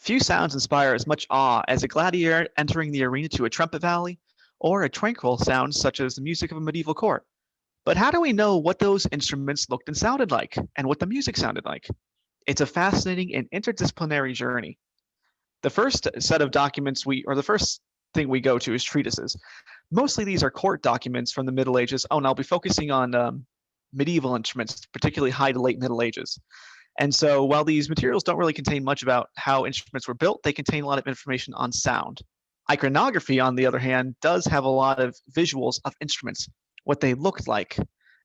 Few sounds inspire as much awe as a gladiator entering the arena to a trumpet valley, or a tranquil sound such as the music of a medieval court. But how do we know what those instruments looked and sounded like, and what the music sounded like? It's a fascinating and interdisciplinary journey. The first set of documents or the first thing we go to is treatises. Mostly these are court documents from the Middle Ages. Oh, and I'll be focusing on medieval instruments, particularly high to late Middle Ages. And so while these materials don't really contain much about how instruments were built, they contain a lot of information on sound. Iconography, on the other hand, does have a lot of visuals of instruments, what they looked like,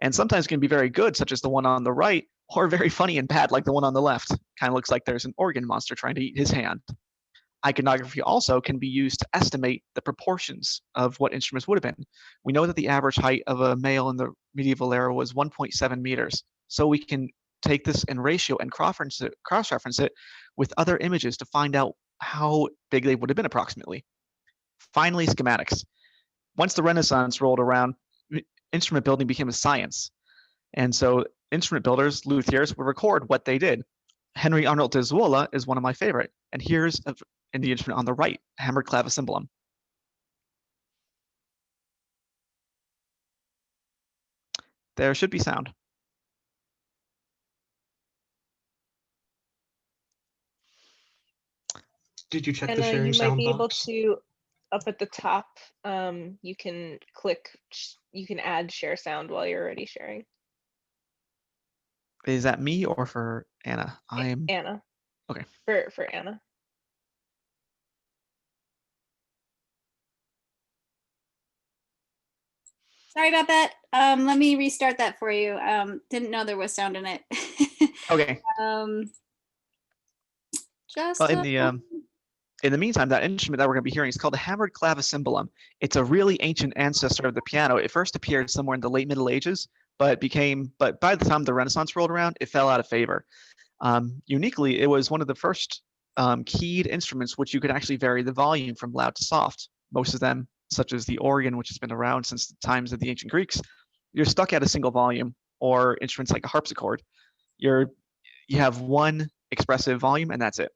and sometimes can be very good, such as the one on the right, or very funny and bad, like the one on the left. Kind of looks like there's an organ monster trying to eat his hand. Iconography also can be used to estimate the proportions of what instruments would have been. We know that the average height of a male in the medieval era was 1.7 meters. So we can take this in ratio and cross-reference it with other images to find out how big they would have been approximately. Finally, schematics. Once the Renaissance rolled around, instrument building became a science. And so instrument builders, luthiers, would record what they did. Henry Arnold de Zuola is one of my favorite. And here's in the instrument on the right, hammered clavicimbalum. There should be sound. Did you check the sharing sound box? You might be able to, up at the top, you can add share sound while you're already sharing. Is that me or for Anna? Anna. Okay. For Anna. Sorry about that. Let me restart that for you. Didn't know there was sound in it. Okay. In the meantime, that instrument that we're going to be hearing is called the hammered clavicimbalum. It's a really ancient ancestor of the piano. It first appeared somewhere in the late Middle Ages, but by the time the Renaissance rolled around, it fell out of favor. Uniquely, it was one of the first keyed instruments which you could actually vary the volume from loud to soft. Most of them, such as the organ, which has been around since the times of the ancient Greeks, you're stuck at a single volume, or instruments like a harpsichord. You have one expressive volume, and that's it.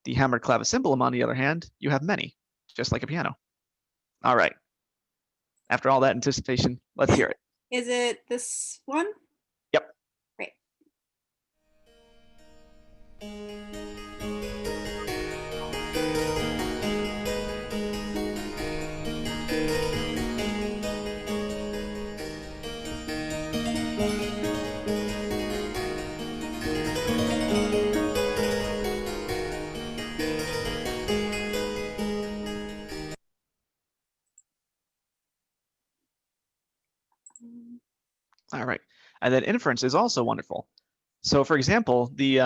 The hammered clavicimbalum, on the other hand, you have many, just like a piano. All right. After all that anticipation, let's hear it. Is it this one? Yep. Great. All right. And then inference is also wonderful. So for example, the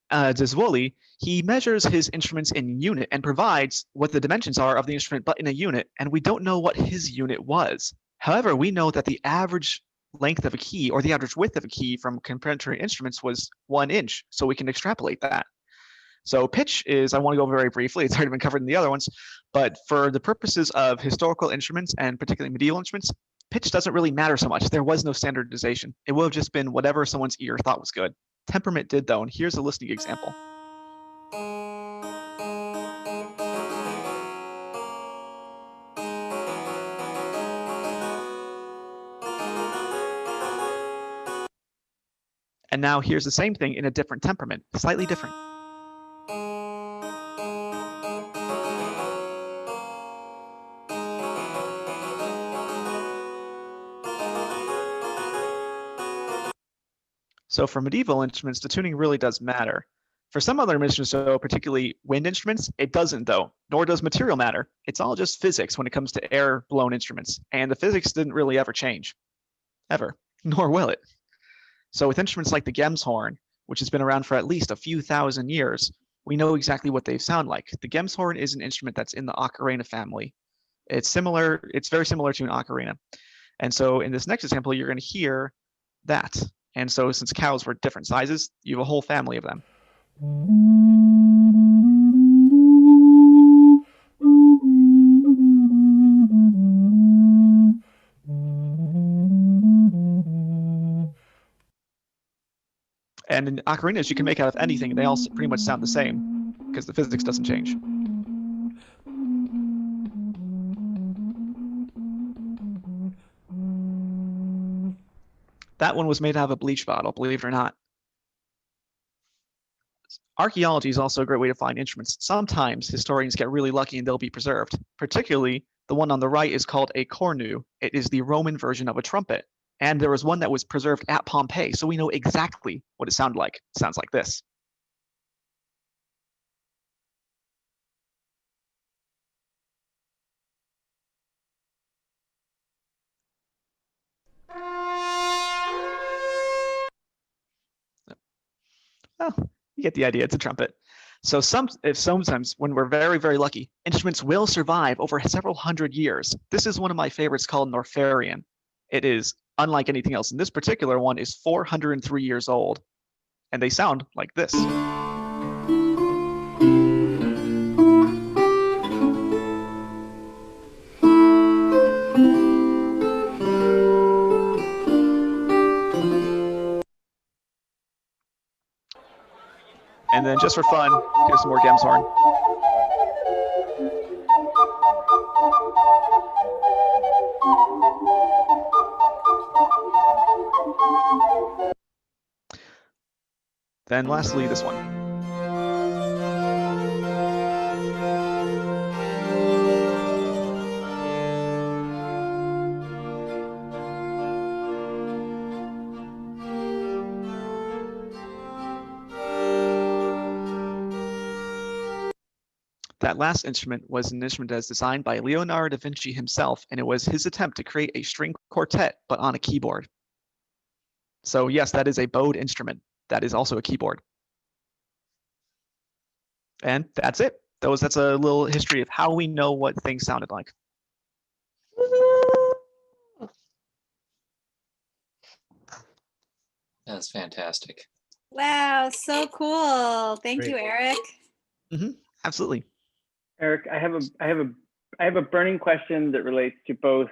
Zizwoli, he measures his instruments in unit and provides what the dimensions are of the instrument, but in a unit, and we don't know what his unit was. However, we know that the average length of a key or the average width of a key from contemporary instruments was 1 inch, so we can extrapolate that. So pitch is, I want to go very briefly, it's already been covered in the other ones, but for the purposes of historical instruments and particularly medieval instruments, pitch doesn't really matter so much. There was no standardization. It would have just been whatever someone's ear thought was good. Temperament did though, and here's a listening example. And now here's the same thing in a different temperament, slightly different. So for medieval instruments, the tuning really does matter. For some other instruments, though, particularly wind instruments, it doesn't though, nor does material matter. It's all just physics when it comes to air-blown instruments, and the physics didn't really ever change, ever, nor will it. So with instruments like the Gemshorn, which has been around for at least a few thousand years, we know exactly what they sound like. The Gemshorn is an instrument that's in the ocarina family. It's very similar to an ocarina. And so in this next example, you're going to hear that. And so since cows were different sizes, you have a whole family of them. And in ocarinas, you can make out of anything. They all pretty much sound the same. because the physics doesn't change. That one was made out of a bleach bottle, believe it or not. Archaeology is also a great way to find instruments. Sometimes historians get really lucky and they'll be preserved. Particularly, the one on the right is called a cornu. It is the Roman version of a trumpet. And there was one that was preserved at Pompeii, so we know exactly what it sounded like. It sounds like this. Well, you get the idea. It's a trumpet. So sometimes when we're very, very lucky, instruments will survive over several hundred years. This is one of my favorites called Norfarian. It is unlike anything else. And this particular one is 403 years old. And they sound like this. And then just for fun, here's some more Gem's horn. Then lastly, this one. That last instrument was an instrument that was designed by Leonardo da Vinci himself, and it was his attempt to create a string quartet, but on a keyboard. So yes, that is a bowed instrument. That is also a keyboard. And that's it. That's a little history of how we know what things sounded like. That's fantastic. Wow, so cool. Thank you, Arik. Mm-hmm. Absolutely. Arik, I have a burning question that relates to both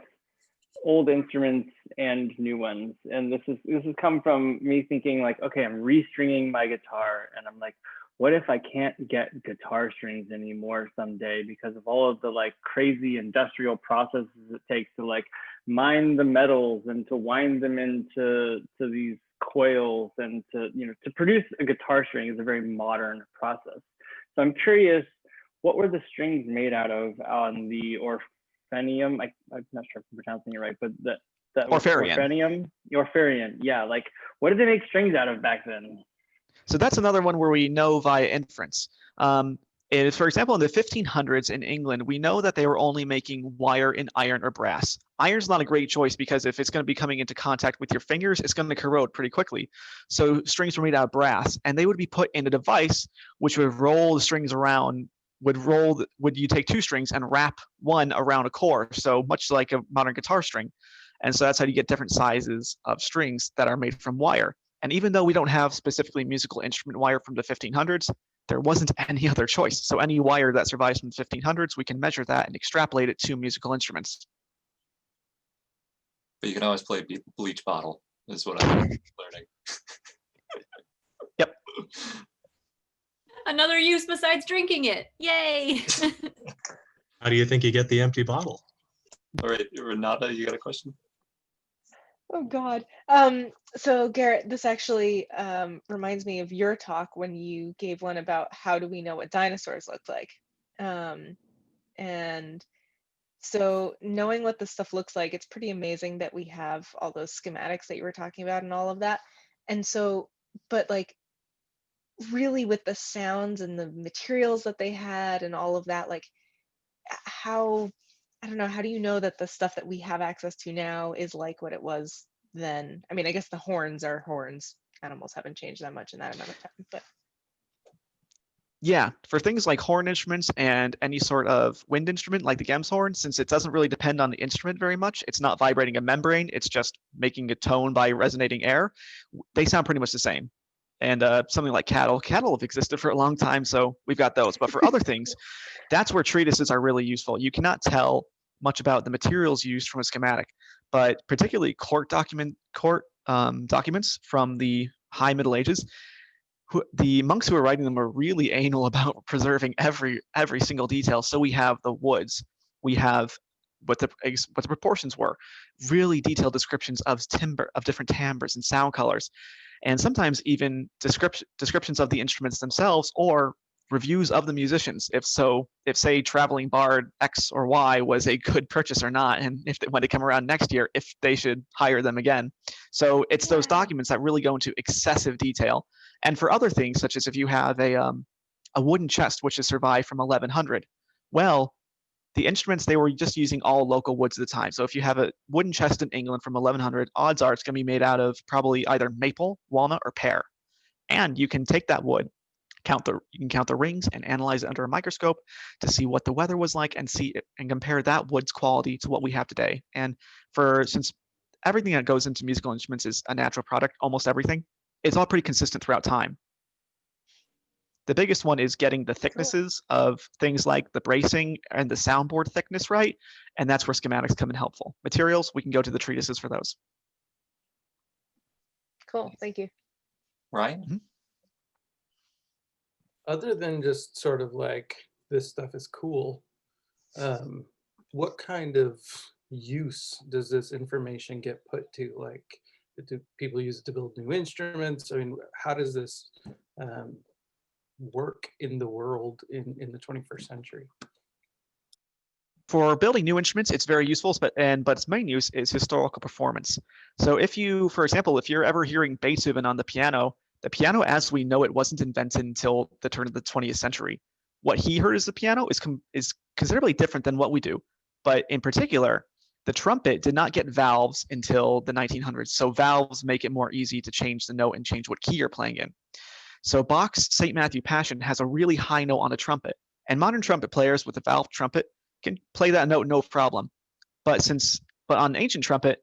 old instruments and new ones. And this has come from me thinking like, okay, I'm restringing my guitar, and I'm like, what if I can't get guitar strings anymore someday because of all of the like crazy industrial processes it takes to like mine the metals and to wind them into these coils, and to produce a guitar string is a very modern process. So I'm curious, what were the strings made out of on the orphanium? I'm not sure if I'm pronouncing it right, but that Orpharian. Yeah, like what did they make strings out of back then? So that's another one where we know via inference. For example, in the 1500s in England, we know that they were only making wire in iron or brass. Iron's not a great choice because if it's going to be coming into contact with your fingers, it's going to corrode pretty quickly. So strings were made out of brass, and they would be put in a device which would roll the strings around. Would you take two strings and wrap one around a core, so much like a modern guitar string. And so that's how you get different sizes of strings that are made from wire. And even though we don't have specifically musical instrument wire from the 1500s, there wasn't any other choice. So any wire that survives from the 1500s, we can measure that and extrapolate it to musical instruments. But you can always play bleach bottle, is what I'm learning. Yep. Another use besides drinking it. Yay! How do you think you get the empty bottle? All right, Renata, you got a question? Oh God. So Garrett, this actually reminds me of your talk when you gave one about how do we know what dinosaurs looked like. And so knowing what this stuff looks like, it's pretty amazing that we have all those schematics that you were talking about and all of that. And so, but like really with the sounds and the materials that they had and all of that, like how, I don't know, how do you know that the stuff that we have access to now is like what it was then? I mean, I guess the horns are horns. Animals haven't changed that much in that amount of time, but. Yeah, for things like horn instruments and any sort of wind instrument like the Gem's horn, since it doesn't really depend on the instrument very much, it's not vibrating a membrane, it's just making a tone by resonating air, they sound pretty much the same. And something like cattle have existed for a long time, so we've got those. But for other things, that's where treatises are really useful. You cannot tell much about the materials used from a schematic, but particularly court documents from the High Middle Ages, the monks who were writing them were really anal about preserving every single detail. So we have the woods, we have what the proportions were, really detailed descriptions of different timbres and sound colors, and sometimes even descriptions of the instruments themselves or reviews of the musicians. If say traveling bard X or Y was a good purchase or not, and when they come around next year, if they should hire them again. So it's those documents that really go into excessive detail. And for other things, such as if you have a wooden chest which has survived from 1100, well, the instruments, they were just using all local woods at the time. So if you have a wooden chest in England from 1100, odds are it's going to be made out of probably either maple, walnut, or pear. And you can take that wood, you can count the rings and analyze it under a microscope to see what the weather was like and compare that wood's quality to what we have today. And since everything that goes into musical instruments is a natural product, almost everything, it's all pretty consistent throughout time. The biggest one is getting the thicknesses of things like the bracing and the soundboard thickness right, and that's where schematics come in helpful. Materials, we can go to the treatises for those. Cool, thank you. Ryan? Mm-hmm. Other than just sort of like, this stuff is cool, what kind of use does this information get put to? Like, do people use it to build new instruments? I mean, how does this work in the world in the 21st century? For building new instruments, it's very useful, but its main use is historical performance. So for example, if you're ever hearing Beethoven on the piano as we know it wasn't invented until the turn of the 20th century. What he heard as the piano is considerably different than what we do. But in particular, the trumpet did not get valves until the 1900s. So valves make it more easy to change the note and change what key you're playing in. So Bach's St. Matthew Passion has a really high note on the trumpet, and modern trumpet players with a valve trumpet can play that note no problem. But on an ancient trumpet,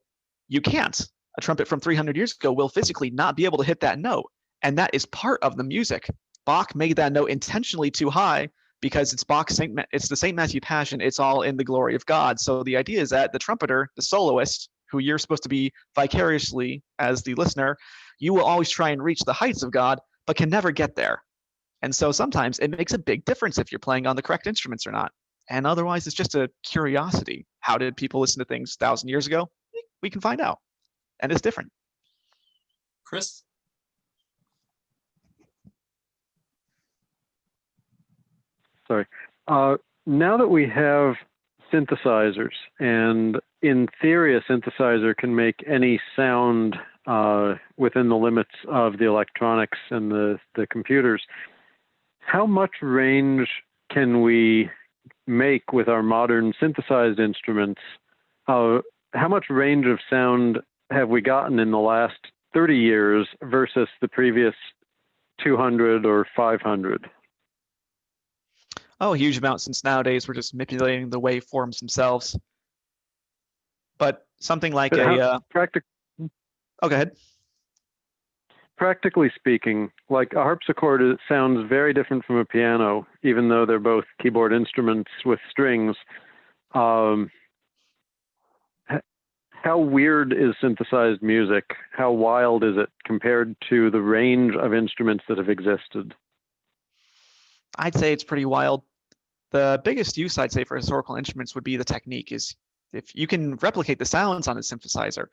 you can't. A trumpet from 300 years ago will physically not be able to hit that note, and that is part of the music. Bach made that note intentionally too high because it's the St. Matthew Passion. It's all in the glory of God. So the idea is that the trumpeter, the soloist, who you're supposed to be vicariously as the listener, you will always try and reach the heights of God, but can never get there. And so sometimes it makes a big difference if you're playing on the correct instruments or not. And otherwise, it's just a curiosity. How did people listen to things 1,000 years ago? We can find out. And it's different. Chris? Sorry. Now that we have synthesizers, and in theory, a synthesizer can make any sound within the limits of the electronics and the computers, how much range can we make with our modern synthesized instruments? How much range of sound have we gotten in the last 30 years versus the previous 200 or 500? Oh, a huge amount, since nowadays we're just manipulating the waveforms themselves. But something like oh, go ahead. Practically speaking, like a harpsichord, it sounds very different from a piano, even though they're both keyboard instruments with strings. How weird is synthesized music? How wild is it compared to the range of instruments that have existed? I'd say it's pretty wild. The biggest use, I'd say, for historical instruments would be the technique. Is if you can replicate the sounds on a synthesizer,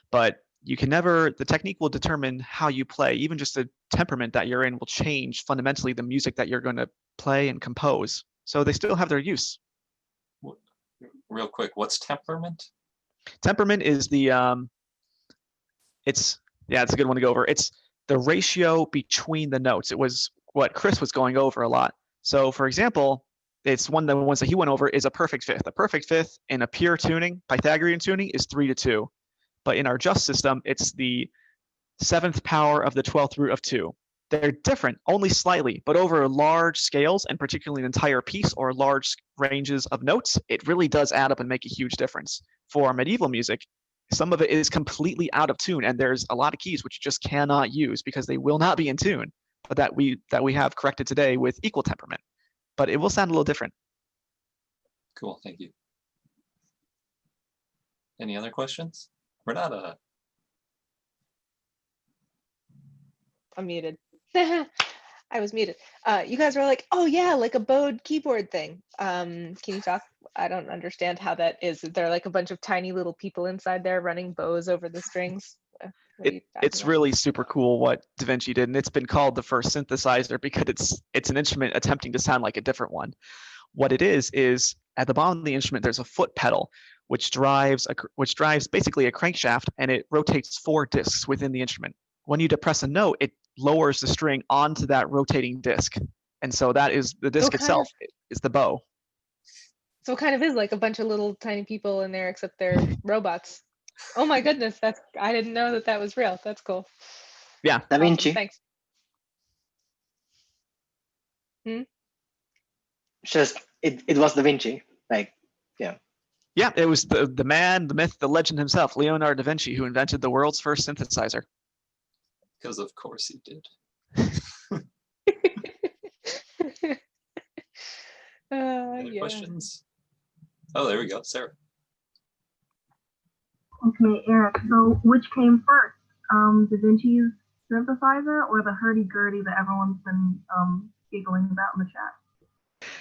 but the technique will determine how you play. Even just the temperament that you're in will change fundamentally the music that you're going to play and compose. So they still have their use. Real quick, what's temperament? Temperament is it's a good one to go over. It's the ratio between the notes. It was what Chris was going over a lot. So for example, it's one of the ones that he went over is a perfect fifth. A perfect fifth in a pure tuning, Pythagorean tuning, is 3-2. But in our just system, it's the 7th power of the 12th root of 2. They're different, only slightly, but over large scales, and particularly an entire piece or large ranges of notes, it really does add up and make a huge difference. For medieval music, some of it is completely out of tune, and there's a lot of keys which you just cannot use because they will not be in tune, but that we have corrected today with equal temperament. But it will sound a little different. Cool, thank you. Any other questions? Renata. I'm muted. I was muted. You guys were like, oh yeah, like a bowed keyboard thing. Can you talk? I don't understand how that is. Is there like a bunch of tiny little people inside there running bows over the strings? What are you talking It's about? really super cool what Da Vinci did, and it's been called the first synthesizer because it's an instrument attempting to sound like a different one. What it is at the bottom of the instrument there's a foot pedal which drives basically a crankshaft, and it rotates 4 discs within the instrument. When you depress a note, it lowers the string onto that rotating disc, and so that is the disc itself is the bow. So it kind of is like a bunch of little tiny people in there, except they're robots. Oh my goodness, I didn't know that was real. That's cool. Yeah. Da Awesome, Vinci. thanks. Just it was Da Vinci. Like, yeah. Yeah, it was the man, the myth, the legend himself, Leonardo da Vinci, who invented the world's first synthesizer. Because of course he did. Any Yeah. questions? Oh, there we go, Sarah. Okay, Eric. So which came first, Da Vinci's synthesizer or the hurdy-gurdy that everyone's been giggling about in the chat?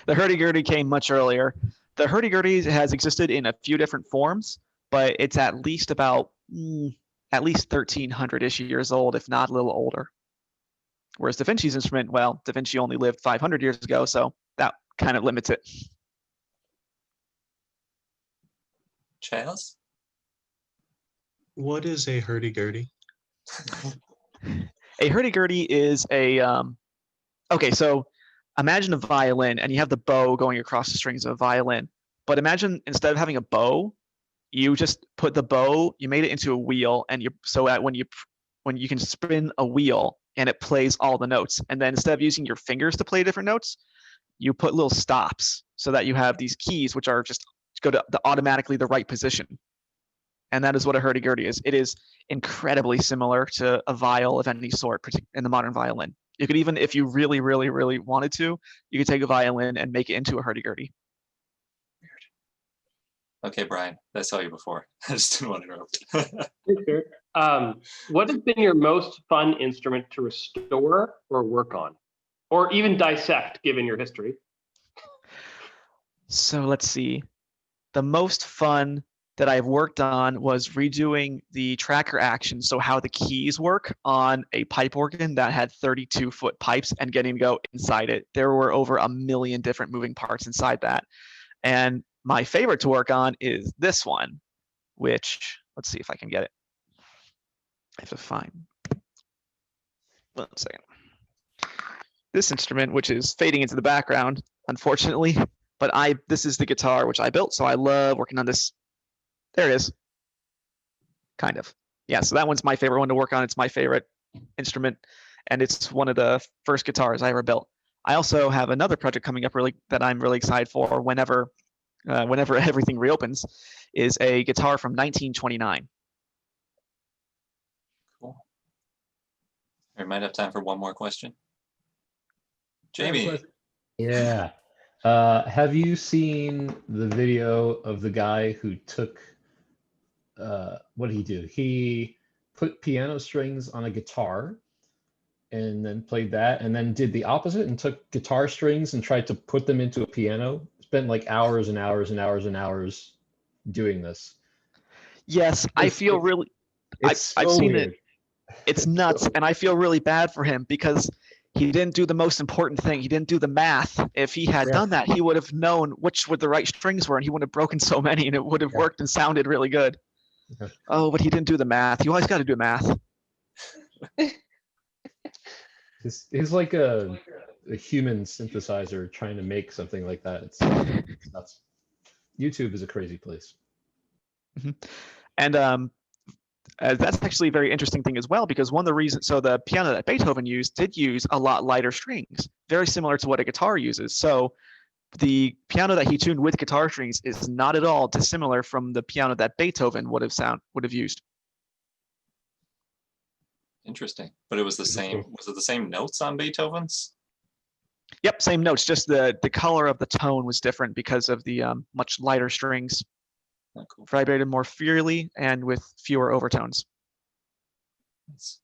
The hurdy-gurdy came much earlier. The hurdy-gurdy has existed in a few different forms, but it's at least 1,300-ish years old, if not a little older. Whereas Da Vinci's instrument, well, Da Vinci only lived 500 years ago, so that kind of limits it. Chaz? What is a hurdy-gurdy? A hurdy-gurdy is okay, so imagine a violin and you have the bow going across the strings of a violin, but imagine instead of having a bow, you just put the bow, you made it into a wheel, and when you can spin a wheel and it plays all the notes, and then instead of using your fingers to play different notes, you put little stops so that you have these keys which are just go to automatically the right position. And that is what a hurdy-gurdy is. It is incredibly similar to a viol of any sort in the modern violin. You could even, if you really, really, really wanted to, you could take a violin and make it into a hurdy-gurdy. Okay, Brian, I saw you before. I just didn't want to interrupt. Sure. What has been your most fun instrument to restore or work on? Or even dissect, given your history? So let's see. The most fun that I've worked on was redoing the tracker action, so how the keys work on a pipe organ that had 32-foot pipes and getting to go inside it. There were over 1 million different moving parts inside that. And my favorite to work on is this one, which, let's see if I can get it. I have to find, 1 second. This instrument, which is fading into the background, unfortunately, but this is the guitar which I built, so I love working on this. There it is. Kind of. Yeah, so that one's my favorite one to work on. It's my favorite instrument, and it's one of the first guitars I ever built. I also have another project coming up that I'm really excited for whenever everything reopens, is a guitar from 1929. Cool. We might have time for one more question. Jamie. Yeah. Have you seen the video of the guy who took, what did he do? He put piano strings on a guitar and then played that, and then did the opposite and took guitar strings and tried to put them into a piano. Spent like hours and hours and hours and hours doing this. Yes, I feel really, I've seen it. It's nuts, and I feel really bad for him because he didn't do the most important thing. He didn't do the math. If he had done that, he would have known which the right strings were, and he wouldn't have broken so many, and it would have worked and sounded really good. Oh, but he didn't do the math. You always got to do math. He's like a human synthesizer trying to make something like that. It's nuts. YouTube is a crazy place. And that's actually a very interesting thing as well, because one of the reasons, so the piano that Beethoven did use a lot lighter strings, very similar to what a guitar uses. So the piano that he tuned with guitar strings is not at all dissimilar from the piano that Beethoven would have used. Interesting. But it was the same, was it the same notes on Beethoven's? Yep, same notes, just the color of the tone was different because of the much lighter strings. Oh, cool. Vibrated more freely and with fewer overtones. Nice.